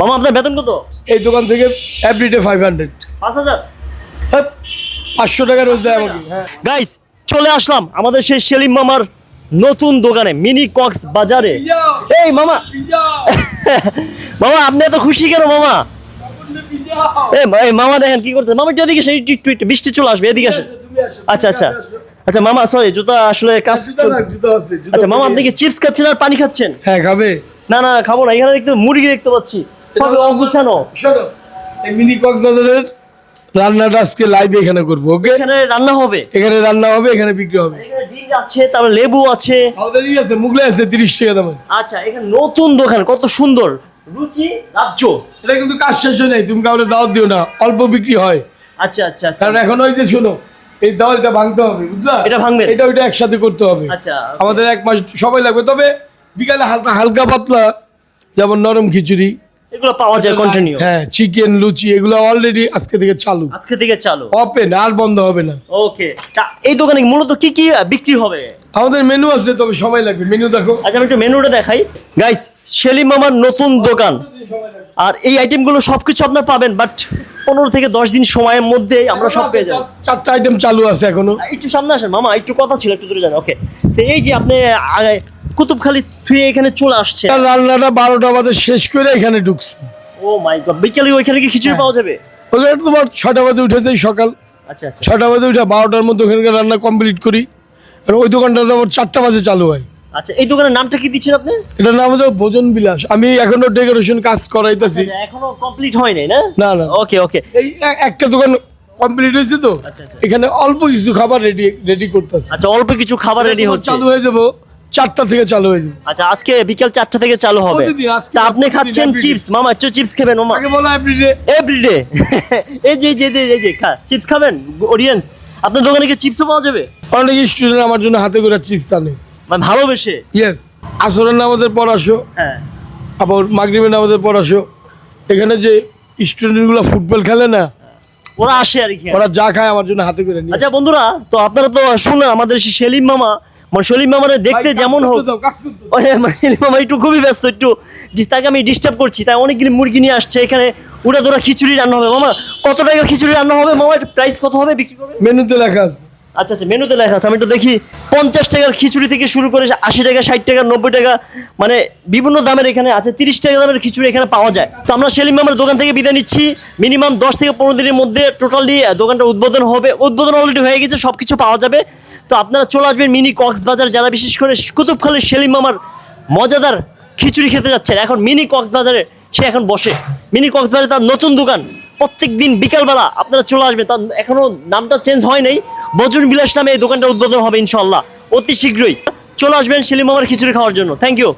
মামা আপনার বেতন কত? এই দোকান থেকে এভরিডে 500 5,000। 500 টাকা রোজ দেয় আমাকে। হ্যাঁ গাইস চলে আসলাম আমাদের সেই সেলিম মামার নতুন দোকানে মিনি কক্স বাজারে। এই মামা মামা আপনি এত খুশি কেন মামা? এই মামা দেখেন কি করতে, মামা এদিকে এসে একটু বৃষ্টি চলে আসবে, এদিকে আসেন। আচ্ছা আচ্ছা আচ্ছা মামা সরি জুতা আসলে কাজ। আচ্ছা মামা আপনি কি চিপস খাচ্ছেন আর পানি খাচ্ছেন? হ্যাঁ খাবে। না না খাবো না, এখানে দেখতে মুরগি দেখতে পাচ্ছি সব অগুছানো। শোনো এই মিনি কক্সবাজারের রান্নাটা আজকে লাইভ এখানে করবো। ওকে এখানে রান্না হবে, এখানে রান্না হবে, এখানে বিক্রি হবে। এখানে ডিম আছে, তারপর লেবু আছে, আমাদের ই আছে মুগলাই আছে 30 টাকা দাম। আচ্ছা এখানে নতুন দোকান, কত সুন্দর রুচি রাজ্য। এটা কিন্তু কাজ শেষ হয় নাই, তুমি কাউকে দাওয়াত দিও না, অল্প বিক্রি হয়। আচ্ছা আচ্ছা আচ্ছা কারণ এখন ওই যে শোনো এই দেওয়ালটা ভাঙতে হবে, বুঝলা? এটা ভাঙবেন? এটা ওইটা একসাথে করতে হবে। আচ্ছা আমাদের 1 মাস সময় লাগবে, তবে বিকালে হালকা হালকা পাতলা যেমন নরম খিচুড়ি এগুলো পাওয়া যায় কন্টিনিউ। হ্যাঁ চিকেন লুচি এগুলো অলরেডি আজকে থেকে চালু, আজকে থেকে চালু, ওপেন, আর বন্ধ হবে না। ওকে এই দোকানে মূলত কি কি বিক্রি হবে? আমাদের মেনু আছে, তবে সময় লাগবে। মেনু দেখো। আচ্ছা আমি একটু মেনুটা দেখাই। গাইস সেলিম মামার নতুন দোকান, আর এই আইটেমগুলো সবকিছু আপনার পাবেন, বাট 15 থেকে 10 দিন সময়ের মধ্যে আমরা সব পেয়ে যাবো। 4টা আইটেম চালু আছে এখনো। একটু সামনে আসেন মামা, একটু কথা ছিল, একটু দূরে যান। ওকে তো এই যে আপনি কুতুবখালি থুয়ে এখানে চলে আসছে, রান্নাটা 12টা বাজে শেষ করে এখানে ঢুকছি। ও মাই গড, বিকেলে ওইখানে কি খিচুড়ি পাওয়া যাবে? ওখানে তোমার 6টা বাজে উঠে যাই সকাল। আচ্ছা আচ্ছা 6টা বাজে উঠে 12টার মধ্যে ওখানকার রান্না কমপ্লিট করি। আর ওই দোকানটা তোমার 4টা বাজে চালু হয়। আচ্ছা এই দোকানের নামটা কি দিচ্ছেন আপনি? এটার নাম হচ্ছে ভোজন বিলাস। আমি এখনো ডেকোরেশন কাজ করাইতেছি। এখনো কমপ্লিট হয় নাই না? না না ওকে ওকে এই একটা দোকান কমপ্লিট হয়েছে তো, আচ্ছা আচ্ছা এখানে অল্প কিছু খাবার রেডি করতেছি। আচ্ছা অল্প কিছু খাবার রেডি হচ্ছে। চালু হয়ে যাবো 4টা থেকে চালু হয়ে যাবে। আচ্ছা আজকে বিকেল 4টা থেকে চালু হবে। প্রতিদিন, আজকে তা আপনি প্রতিদিন খাচ্ছেন everyday। চিপস, মামা একটু চিপস খাবেন মামা? আগে বলো এভরিডে। এভরিডে এই যে চিপস খাবেন অডিয়েন্স? আপনার দোকানে কি চিপসও পাওয়া যাবে? অনেক স্টুডেন্ট আমার জন্য হাতে করে চিপস টানে, মানে ভালোবেসে। ইয়েস। আসরের নামাজের পর আসো, হ্যাঁ আবার মাগরিবের নামাজের পর আসো। এখানে যে স্টুডেন্টগুলো ফুটবল খেলে না, ওরা আসে আর কি। ওরা যা খায় আমার জন্য হাতে করে নিয়ে আচ্ছা বন্ধুরা, তো আপনারা তো শুনে আমাদের সেই সেলিম মামা, মানে সেলিম মামারে দেখতে যেমন হোক, সেলিম মামা একটু খুবই ব্যস্ত, একটু তাকে আমি ডিস্টার্ব করছি, তাই অনেকগুলি মুরগি নিয়ে আসছে এখানে। উড়া ধরা খিচুড়ি রান্না হবে। মামা কত টাকার খিচুড়ি রান্না হবে মামা? প্রাইস কত হবে, বিক্রি করবে? মেনুতে লেখা আছে। আচ্ছা আচ্ছা মেনুতে লেখা আছে, আমি একটু দেখি। 50 টাকার খিচুড়ি থেকে শুরু করে 80 টাকা, 60 টাকা, 90 টাকা, মানে বিভিন্ন দামের এখানে আছে। 30 টাকা দামের খিচুড়ি এখানে পাওয়া যায়। তো আমরা সেলিম মামার দোকান থেকে বিদায় নিচ্ছি। মিনিমাম 10 থেকে 15 দিনের মধ্যে টোটালি দোকানটা উদ্বোধন হবে। উদ্বোধন অলরেডি হয়ে গেছে, সব কিছু পাওয়া যাবে। তো আপনারা চলে আসবেন মিনি কক্সবাজার, যারা বিশেষ করে কুতুবখালীর সেলিম মামার মজাদার খিচুড়ি খেতে যাচ্ছেন। এখন মিনি কক্সবাজারে সে এখন বসে। মিনি কক্সবাজারে তার নতুন দোকান, প্রত্যেক দিন বিকালবেলা আপনারা চলে আসবেন। তার এখনো নামটা চেঞ্জ হয় নাই, ভোজন বিলাস নামে এই দোকানটা উদ্বোধন হবে ইনশাল্লাহ অতি শীঘ্রই। চলে আসবেন সেলিম মামার খিচুড়ি খাওয়ার জন্য। Thank you.